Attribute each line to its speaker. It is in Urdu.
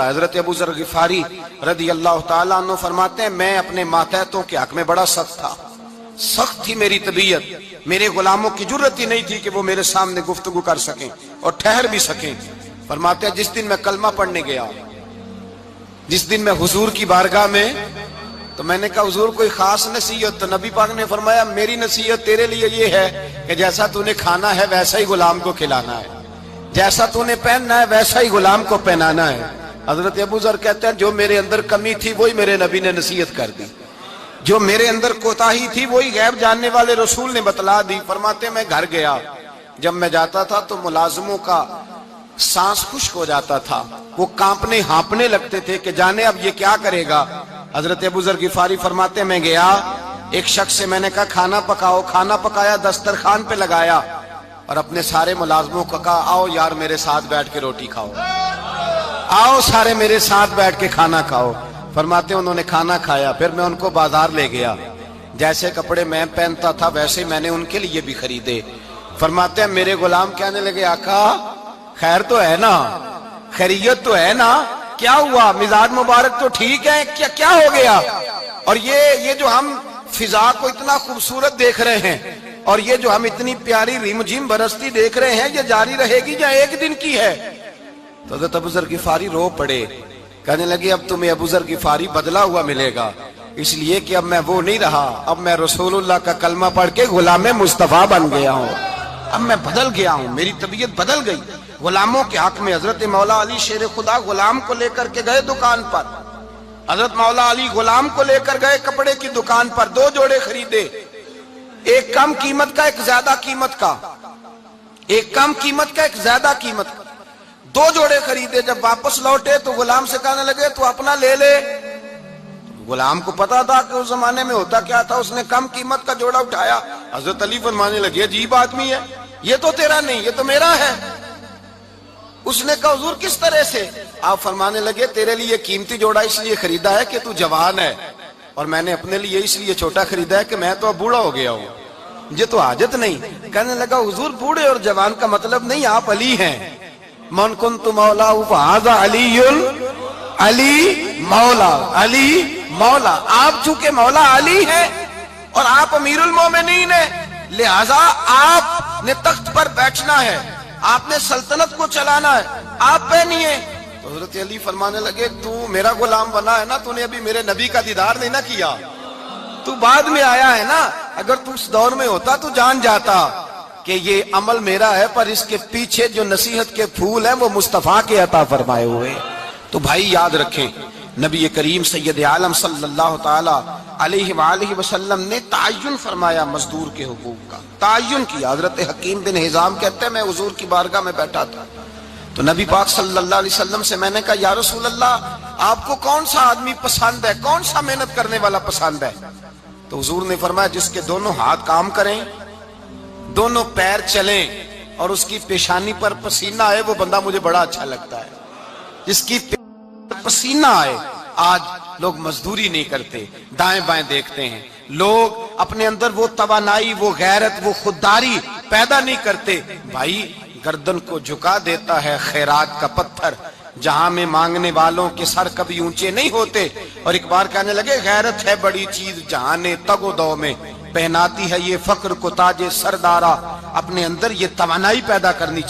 Speaker 1: حضرت ابو ذر غفاری رضی اللہ تعالیٰ عنہ فرماتے ہیں میں اپنے ماتحتوں کے حق میں بڑا سخت تھا، سخت تھی میری طبیعت، میرے غلاموں کی جرت ہی نہیں تھی کہ وہ میرے سامنے گفتگو کر سکیں اور ٹھہر بھی سکیں۔ فرماتے ہیں جس دن میں کلمہ پڑھنے گیا، جس دن میں حضور کی بارگاہ میں، تو میں نے کہا حضور کوئی خاص نصیحت؟ تو نبی پاک نے فرمایا میری نصیحت تیرے لیے یہ ہے کہ جیسا تو نے کھانا ہے ویسا ہی غلام کو کھلانا ہے، جیسا تو نے پہننا ہے ویسا ہی غلام کو پہنانا ہے۔ حضرت ابو ذر کہتے ہیں جو میرے اندر کمی تھی وہی میرے نبی نے نصیحت کر دی، جو میرے اندر کوتاہی تھی وہی غیب جاننے والے رسول نے بتلا دی۔ فرماتے ہیں میں گھر گیا، جب میں جاتا تھا تو ملازموں کا سانس خشک ہو جاتا تھا، وہ کانپنے ہانپنے لگتے تھے کہ جانے اب یہ کیا کرے گا۔ حضرت ابو ذر غفاری فرماتے ہیں میں گیا، ایک شخص سے میں نے کہا کھانا پکاؤ، کھانا پکایا، دسترخوان پہ لگایا اور اپنے سارے ملازموں کو کہا آؤ یار میرے ساتھ بیٹھ کے روٹی کھاؤ، آؤ سارے میرے ساتھ بیٹھ کے کھانا کھاؤ۔ فرماتے ہیں انہوں نے کھانا کھایا، پھر میں ان کو بازار لے گیا، جیسے کپڑے میں پہنتا تھا ویسے میں نے ان کے لیے بھی خریدے۔ فرماتے ہیں میرے غلام کہنے لگے آقا خیر تو ہے نا، خیریت تو ہے نا، کیا ہوا؟ مزاج مبارک تو ٹھیک ہے، کیا ہو گیا؟ اور یہ جو ہم فضا کو اتنا خوبصورت دیکھ رہے ہیں اور یہ جو ہم اتنی پیاری ریم جھیم برستی دیکھ رہے ہیں، یہ جاری رہے گی یا ایک دن کی ہے؟ تو حضرت ابو ذر غفاری رو پڑے، کہنے لگے اب تمہیں ابو ذر غفاری بدلا ہوا ملے گا، اس لیے کہ اب میں وہ نہیں رہا، اب میں رسول اللہ کا کلمہ پڑھ کے غلام مصطفیٰ بن گیا ہوں، اب میں بدل گیا ہوں، میری طبیعت بدل گئی۔ غلاموں کے حق میں حضرت مولا علی شیر خدا غلام کو لے کر کے گئے دکان پر، حضرت مولا علی غلام کو لے کر گئے کپڑے کی دکان پر، 2 جوڑے خریدے، ایک کم قیمت کا ایک زیادہ قیمت کا، ایک کم قیمت کا ایک زیادہ قیمت کا، 2 جوڑے خریدے۔ جب واپس لوٹے تو غلام سے کہنے لگے تو اپنا لے لے۔ غلام کو پتا تھا کہ اس زمانے میں ہوتا کیا تھا، اس نے کم قیمت کا جوڑا اٹھایا۔ حضرت علی فرمانے لگے عجیب آدمی ہے، یہ تو تیرا نہیں، یہ تو میرا ہے۔ اس نے کہا حضور کس طرح سے؟ آپ فرمانے لگے تیرے لیے قیمتی جوڑا اس لیے خریدا ہے کہ تو جوان ہے، اور میں نے اپنے لیے اس لیے چھوٹا خریدا ہے کہ میں تو اب بوڑھا ہو گیا ہوں، مجھے تو حاجت نہیں۔ کہنے لگا حضور بوڑھے اور جوان کا مطلب نہیں، آپ علی ہیں، من کنت مولا فہذا علی علی مولا، علی مولا، آپ چونکہ مولا علی ہیں اور آپ امیر المومنین ہیں، لہذا آپ نے تخت پر بیٹھنا ہے، آپ نے سلطنت کو چلانا ہے، آپ پہنیے۔ تو حضرت علی فرمانے لگے تو میرا غلام بنا ہے نا، تو نے ابھی میرے نبی کا دیدار نہیں نہ کیا، تو بعد میں آیا ہے نا، اگر تو اس دور میں ہوتا تو جان جاتا کہ یہ عمل میرا ہے، پر اس کے پیچھے جو نصیحت کے پھول ہیں وہ مصطفیٰ کے عطا فرمائے ہوئے۔ تو بھائی یاد رکھیں نبی کریم سید عالم صلی اللہ تعالی علیہ وآلہ وسلم نے تعین فرمایا مزدور کے حقوق کا، تعین کیا۔ حضرت حکیم بن حزام کہتے ہیں میں حضور کی بارگاہ میں بیٹھا تھا تو نبی پاک صلی اللہ علیہ وسلم سے میں نے کہا یا رسول اللہ آپ کو کون سا آدمی پسند ہے، کون سا محنت کرنے والا پسند ہے؟ تو حضور نے فرمایا جس کے دونوں ہاتھ کام کریں، دونوں پیر چلیں اور اس کی پیشانی پر پسینہ آئے، وہ بندہ مجھے بڑا اچھا لگتا ہے۔ جس کی پسینہ آئے، آج لوگ مزدوری نہیں کرتے، دائیں بائیں دیکھتے ہیں، لوگ اپنے اندر وہ توانائی، وہ غیرت، وہ خودداری پیدا نہیں کرتے۔ بھائی گردن کو جھکا دیتا ہے خیرات کا پتھر، جہاں میں مانگنے والوں کے سر کبھی اونچے نہیں ہوتے۔ اور ایک بار کہنے لگے غیرت ہے بڑی چیز جہاں نے تگ و دو میں، پہناتی ہے یہ فقر کو تاج سردارا، اپنے اندر یہ توانائی پیدا کرنی چاہیے۔